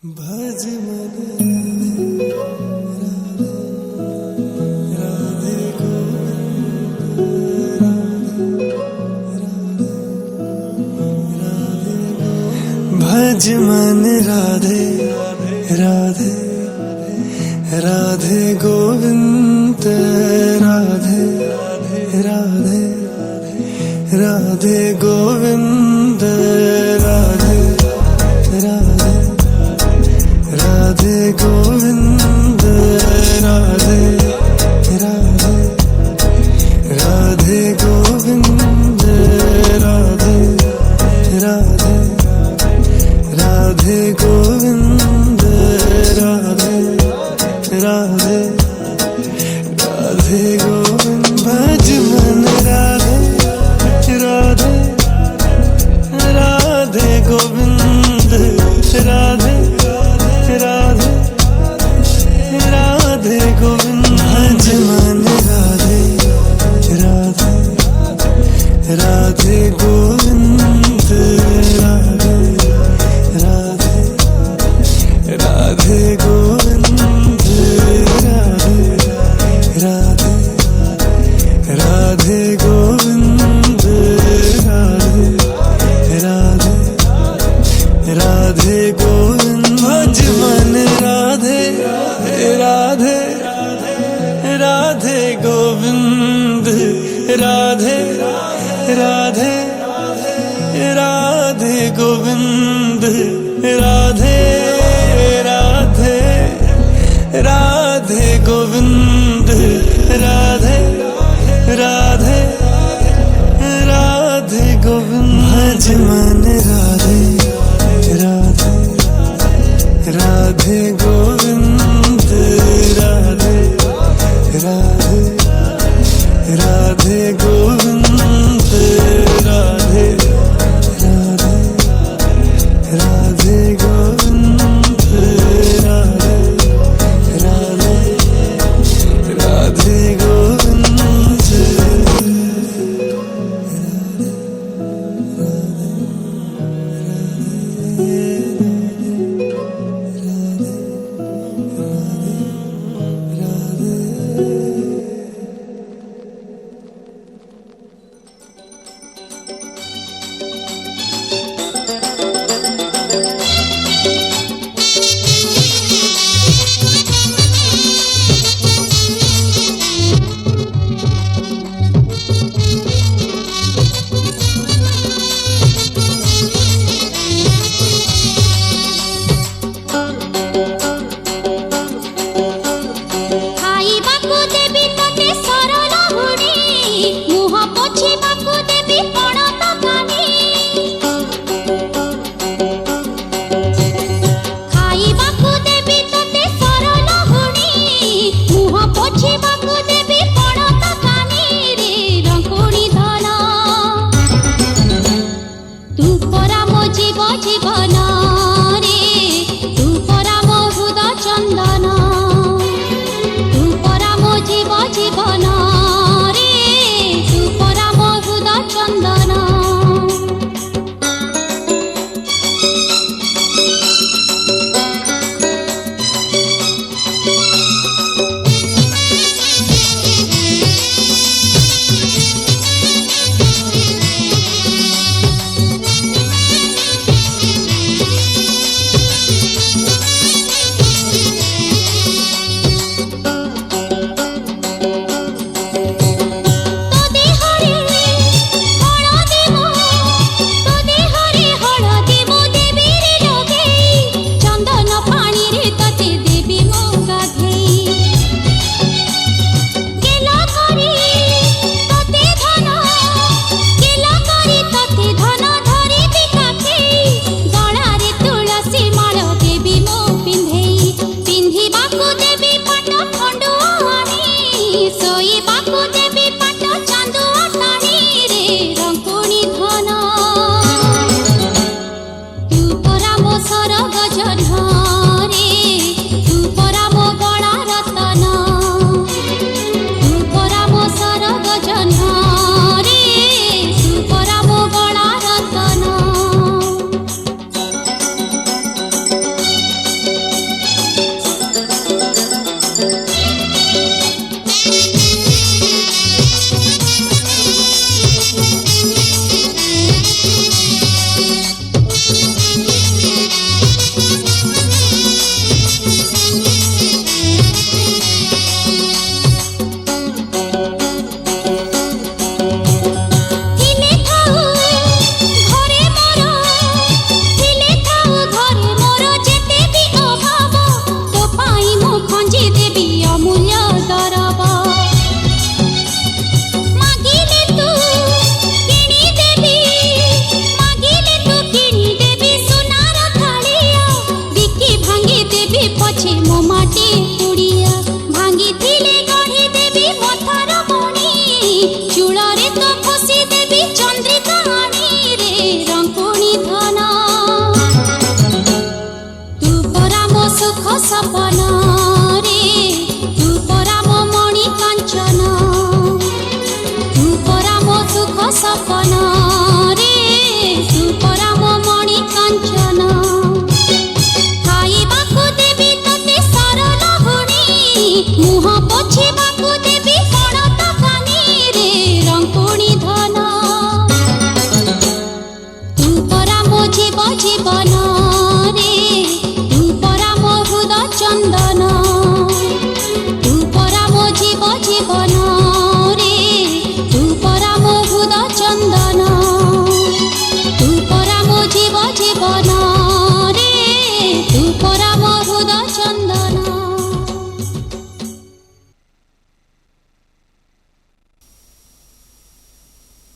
भज मन राधे भज मन राधे राधे राधे गोविंद राधे राधे राधे गोविंद राधे राधे राधे गोविंद राधे राधे राधे गोविंद राधे राधे राधे गोविंद राधे राधे राधे गोविंद भज मन राधे राधे राधे गोविंद राधे राधे राधे गोविंद भज मन राधे राधे राधे गोविंद राधे राधे राधे गोविंद राधे राधे राधे गोविंद राधे राधे राधे गोविंद भज मन राधे राधे राधे गोविंद राधे राधे राधे गोविंद राधे राधे राधे गोविंद राधे राधे राधे गोविंद भज मन राधे राधे राधे गोविंद राधे राधे राधे गोविंद राधे राधे राधे गोविंद राधे राधे राधे गोविंद चंदन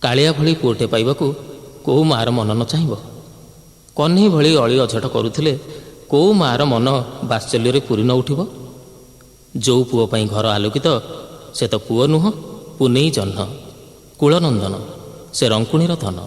କାଳିଆ ଭଳି ପୁଅଟେ ପାଇବାକୁ କେଉଁ ମାଆର ମନ ନ ଚାହିଁବ? କହ୍ନେଇ ଭଳି ଅଳି ଅଝଟ କରୁଥିଲେ କେଉଁ ମାଆର ମନ ବାତ୍ସଲ୍ୟରେ ପୂରି ନ ଉଠିବ? ଯେଉଁ ପୁଅ ପାଇଁ ଘର ଆଲୋକିତ ସେ ତ ପୁଅ ନୁହଁ, ପୁନେଇ ଜହ୍ନ, କୁଳନନ୍ଦନ, ସେ ରଙ୍କୁଣୀର ଧନ।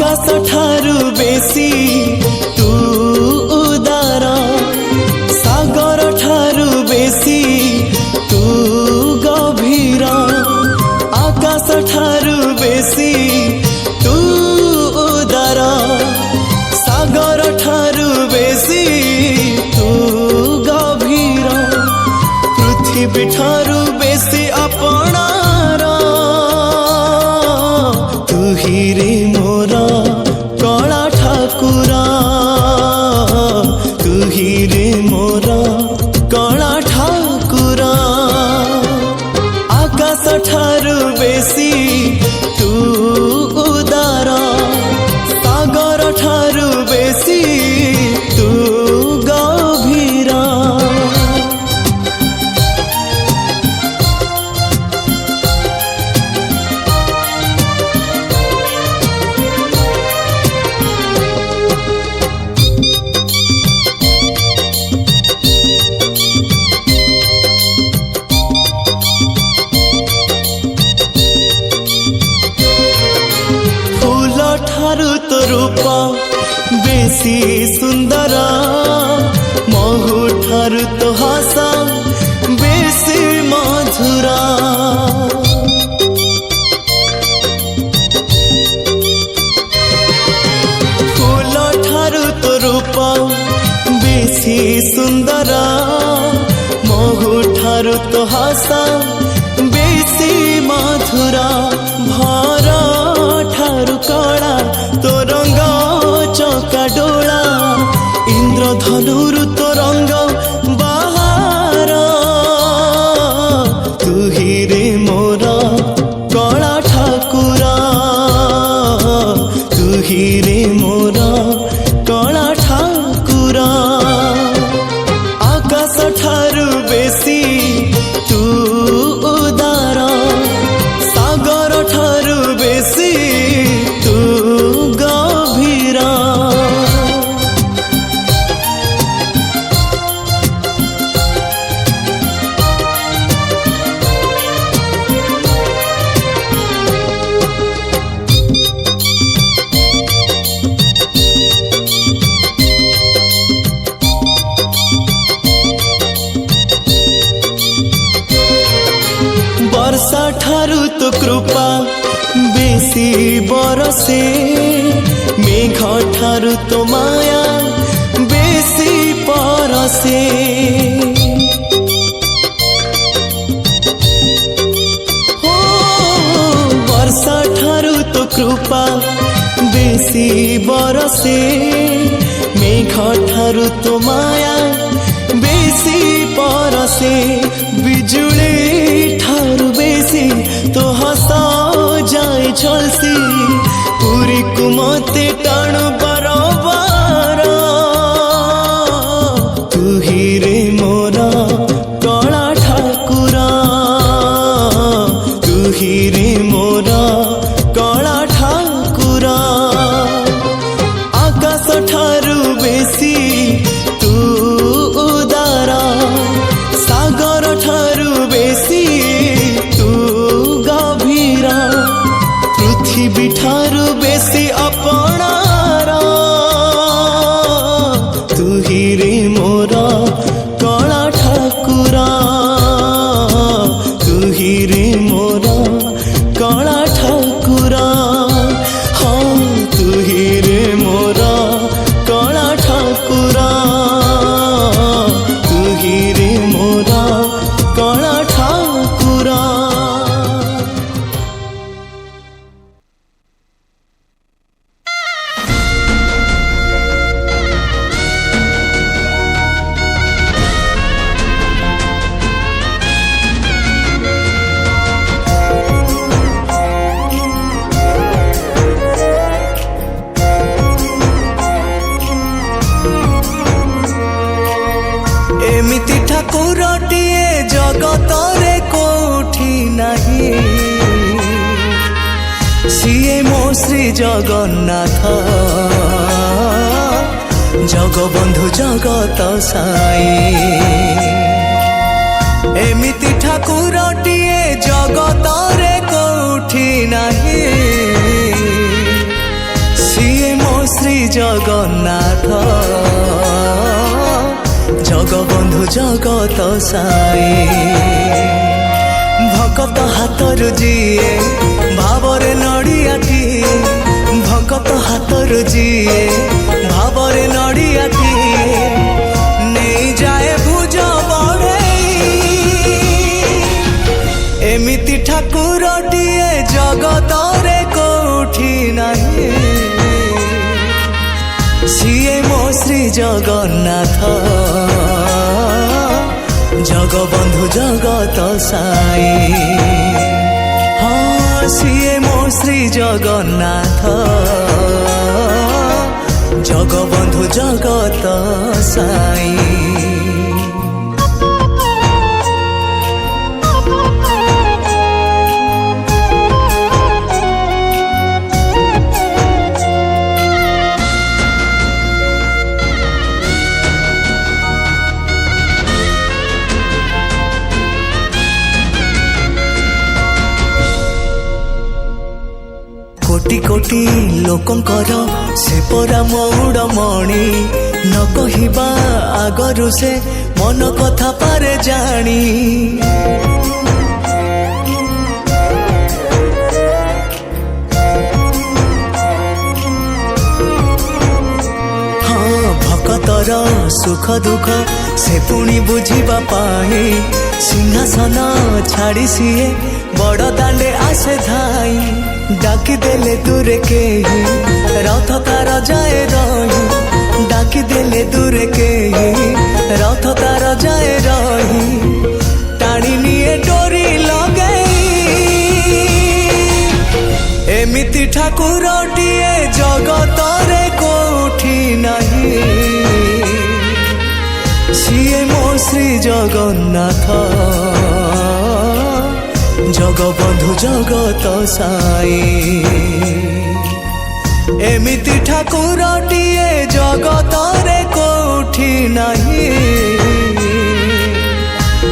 आकाश ठारू बेसी तू उदार सागर ठारू बेसी तू गभीर आकाश ठारू बेसी तू उदार सागर ठारू बेसी तू गभीर पृथ्वी ठारू बेसी अपनार तू ही रे मोर कला ठाकुर तू ही रे मोर कला ठाकुर आकाश ठारू बेसी तू उदार सागर ठारू बेसी तू गभीर फूल ठारू तो रूप बेसी सुंदर महु ठारू तो हासा बेसी मधुरा फूल ठारू तो रूप बेसी सुंदर महु ठारू तो हासा बेसी मधुरा भर ठारू कला तो रंग चका डोला इंद्रधनुरु तो रंग बाहार तू ही रे मोर कला ठाकुर तू ही रे मोर कला ठाकुर आकाश ठारू बेसी तू उदार सागर ठारू बेसी तू गभीर वर्षा ठारू तो कृपा बेसी बरसे मेघ ठारू तो माया बेसी परसे हो वर्षा ठारू तो कृपा बेसी बरसे मेघ ठारू तो माया बेसी परसे बिजुली ठारू बेसी तो हसा जाए छलसी पूरी कुमते टाणु बरबार तू ही रे मोर कला ठाकुर तू ही रे मोर कला ठाकुर आकाश ठारू बेसी तू उदार सागर ठारू बेसी तू गभीर पृथ्वी ठारू बेसी अपनार तू ही रे मोर कला ठाकुर तू ही रे मोर कला ठाकुर हाँ तू ही रे मोर कला ठाकुर तू ही रे मोर कला ठाकुर एमिति ठाकुरटिए जगतरे कोठी नाही सिए मो श्री जगन्नाथ जगबंधु जगत साई एमिति ठाकुरटिए जगतरे कोठी नाही জগন্নাথ জগবন্ধু জগত সাই ভকত হাতରୁ ଯିଏ ଭାବରେ ନଡ଼ିଆଟିଏ ଭକତ ହାତରୁ ଯିଏ ଭାବରେ ନଡ଼ିଆଟିଏ ନେଇଯାଏ ଭୁଜ ବଢ଼େଇ ଏମିତି ଠାକୁରଟିଏ ଜଗତରେ କୋଉଠି ନାହିଁ ସିଏ ମୋ ଶ୍ରୀ ଜଗନ୍ନାଥ জগবন্ধু জগত সাই হ্যাঁ সিয়ে মো শ্রী জগন্নাথ জগবন্ধু জগত সাই কোটি কোটি ଲୋକଙ୍କର ସେ ପରା ମଉଡ଼ମଣି ନ କହିବା ଆଗରୁ ସେ ମନ କଥା ପାରେ ଜାଣି ହଁ ଭକତର ସୁଖ ଦୁଃଖ ସେ ପୁଣି ବୁଝିବା ପାଇଁ ସିଂହାସନ ଛାଡ଼ି ସିଏ ବଡ଼ ଦାଣ୍ଡେ ଆସେ ଧାଇ ডাকিদেলে দূরে কেহি রথ তার যায় রহি ডাকিদেলে দূরে কেহি রথ তার যায় রহি টানি নিয়ে ডোরি লগাই এমিতি ঠাকুরটিয়ে জগতরে কোঠি নাহি সিয়ে মো শ্রী জগন্নাথ জগবন্ধু জগত সাই এমিতি ঠাকুরটিয়ে জগতরে কোঠি নাহি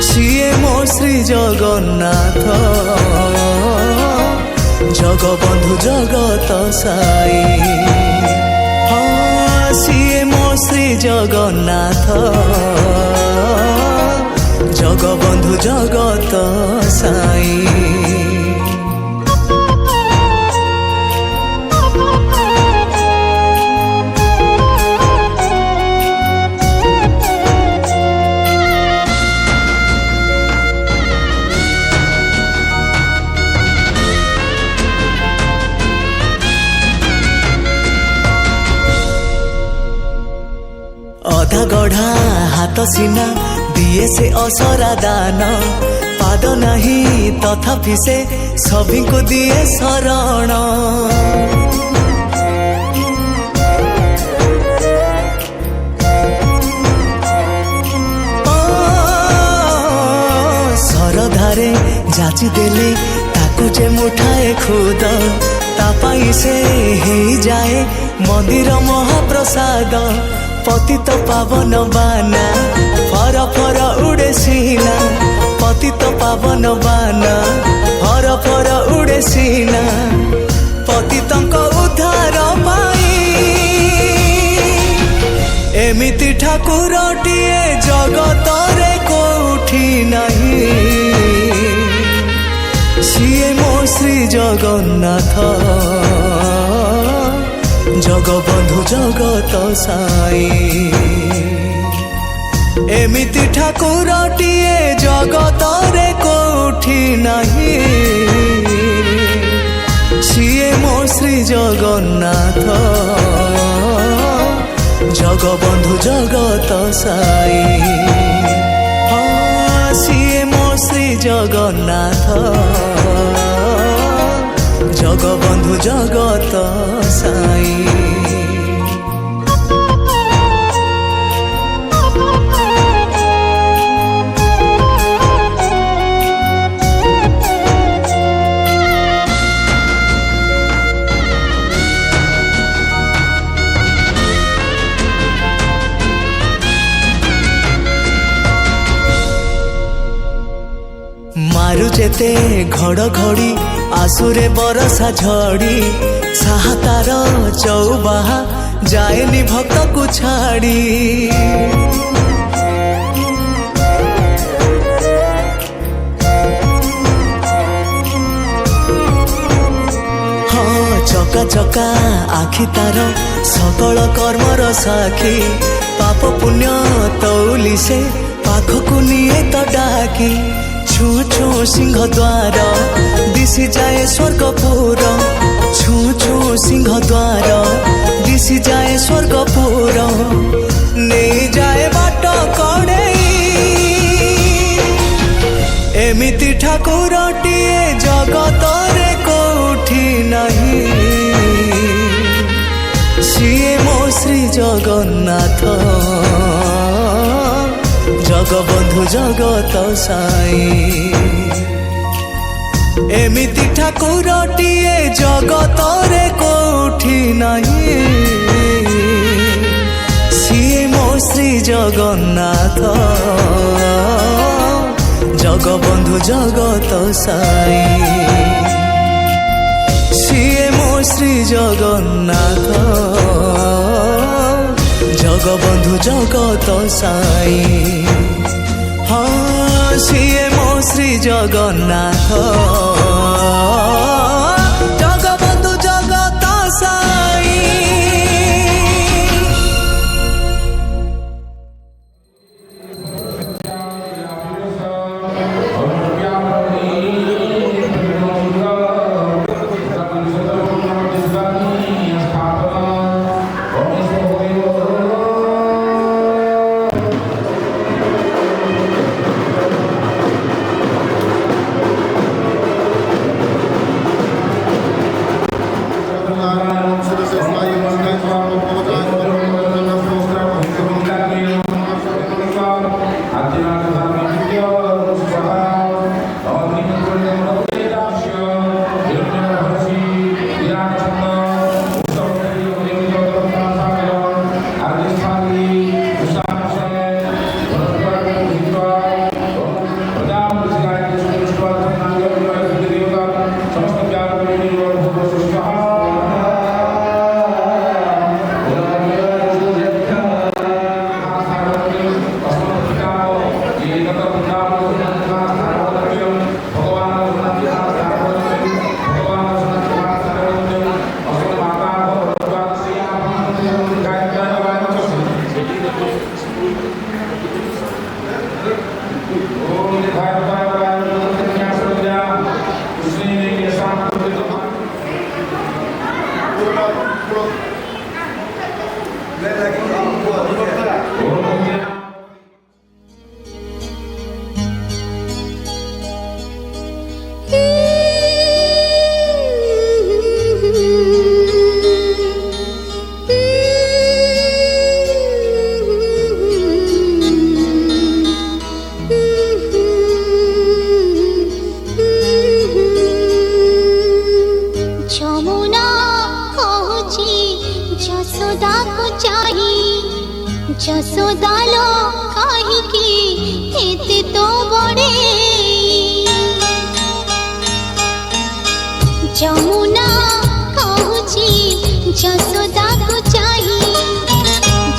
সিয়ে মো শ্রী জগন্নাথ জগবন্ধু জগত সাই হ্যাঁ সিয়ে মো শ্রী জগন্নাথ জগবন্ধু জগত সাই অধা গঢ়া হাত সিনা দিয়ে সে অসরা দান পাদ নাহি তথাপি সে সভিଙ୍କୁ দিয়ে শরণ ଶରଧାରେ ଯାଚି ଦେଲେ ତାକୁ ଯେ ମୁଠାଏ ଖୁଦ ତା ପାଇଁ ସେ ହେଇଯାଏ ମନ୍ଦିର ମହାପ୍ରସାଦ পতিত পাবন বানা ফর ফর উড়ে সিনা পতিত পাবন বানা ফর ফর উড়ে সিনা পতিতঙ্ক উদ্ধার পাই এমিতি ঠাকুরটিয়ে জগতরে কোঠি নাহি সিয়ে মো শ্রী জগন্নাথ জগবন্ধু জগত সাই এমিতি ঠাকুরটিয়ে জগতরে কোঠি নাহি সিয়ে মো শ্রী জগন্নাথ জগবন্ধু জগত সাই হ্যাঁ সিয়ে মো শ্রী জগন্নাথ জগবন্ধু জগত সাই মারু যেতে ঘড়ঘড়ি আসুরে বরষা ঝড়ি সাহাতার চৌবাহা जाएनी भक्त को छाड़ी। हाँ चका चका आखि तार सकल कर्मर साखी, पाप पुण्य तौली से पाखकु निये तो डाकी। छू छू सिंह द्वार दिशि जाए स्वर्गपुर, छू छू सिंह द्वार दिशि जाए स्वर्गपुर। नहीं जाए बाट कड़ेई एमिति ठाकुरटिए जगतरे कोठी नहीं। सिए मो श्री जगन्नाथ जगबंधु जगत साई। एमिति ठाकुरटिए जगतरे कोठी नहीं। सिए मो श्री जगन्नाथ जगबंधु जगत साई। सिए मो श्री जगन्नाथ जगबंधु जगत साई। हाँ सिए मो श्री जगन्नाथ जगबंधु जगत साई। ଯଶୋଦାଲୋ କାହିଁକି ଏତେ ତୋ ବଡ଼େଇ ଯମୁନା କହୁଛି ଯଶୋଦାକୁ ଚାହିଁ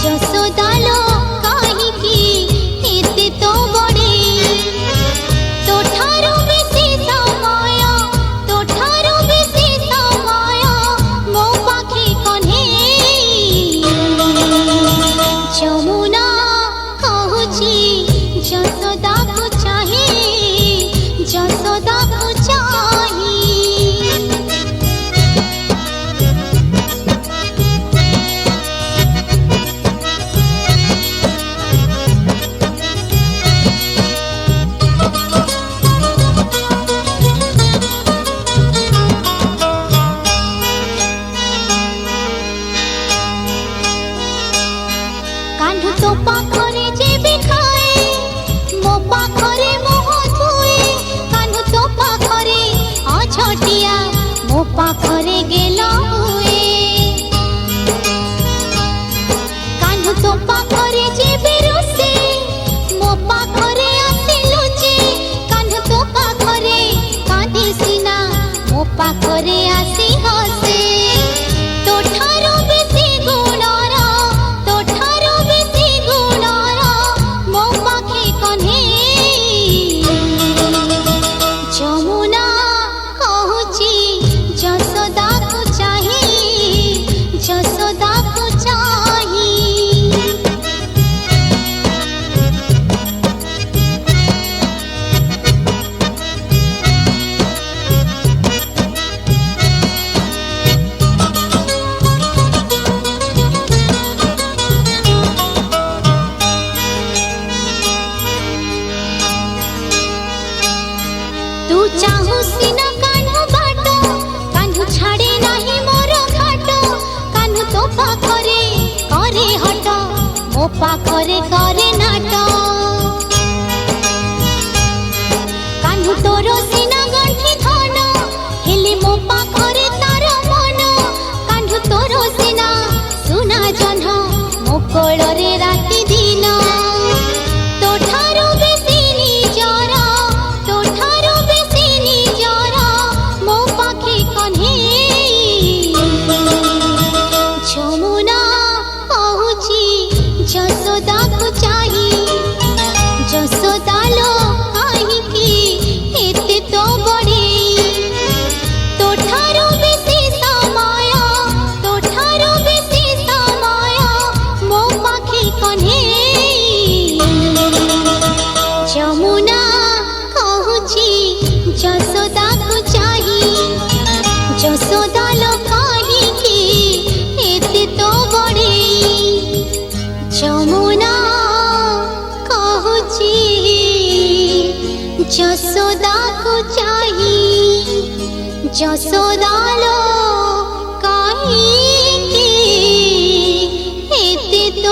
ଯଶୋଦାଲୋ କାହିଁକି ଏତେ ତୋ ବଡ଼େଇ ତୋଠାରୁ ବେଶୀ ସମୟ ତୋଠାରୁ ବେଶୀ ସମୟ ମୋ ପାଖେ କହ୍ନେଇ ଯମୁନା କହୁଛି ଯଶୋଦାକୁ ଚାହିଁ ଯଶୋଦାକୁ ଚାହିଁ ପାଖରେ କରେ ହଟ ମୋ ପାଖରେ କରେ ନାଟ କାହ୍ନୁ ତୋର ସିନା ଗଣ୍ଠି ଧନ ହେଲେ ମୋ ପାଖରେ ତାର ମନ କାହ୍ନୁ ତୋର ସିନା ସୁନା ଜହ୍ନ ମୋ କୋଳରେ ରାତି ଦିନ ତୋଠାରୁ ବେଶୀ ନିଜର ତୋଠାରୁ ବେଶୀ ନିଜର ମୋ ପାଖେ କହ୍ନେଇ ଯମୁନା କହୁଛି ଯଶୋଦାକୁ ଚାହିଁ ଯଶୋଦା ଲୋ କାହିଁକି ଏତେ ତ ବଢ଼େଇ ତୋଠାରୁ ବେଶୀ ସମୟ ତୋଠାରୁ ବେଶୀ ସମୟ ମୋ ପାଖେ କହ୍ନେଇ ଯମୁନା କହୁଛି ଯଶୋଦାକୁ ଚାହିଁ ଯଶୋଦା ଲୋ କାହିଁକି ଏତେ ତ ବଢ଼େଇ ଯମୁନା କହୁଛି ଯଶୋଦାକୁ ଚାହିଁ ଯଶୋଦା ଲୋ କାହିଁକି ଏତେ ତ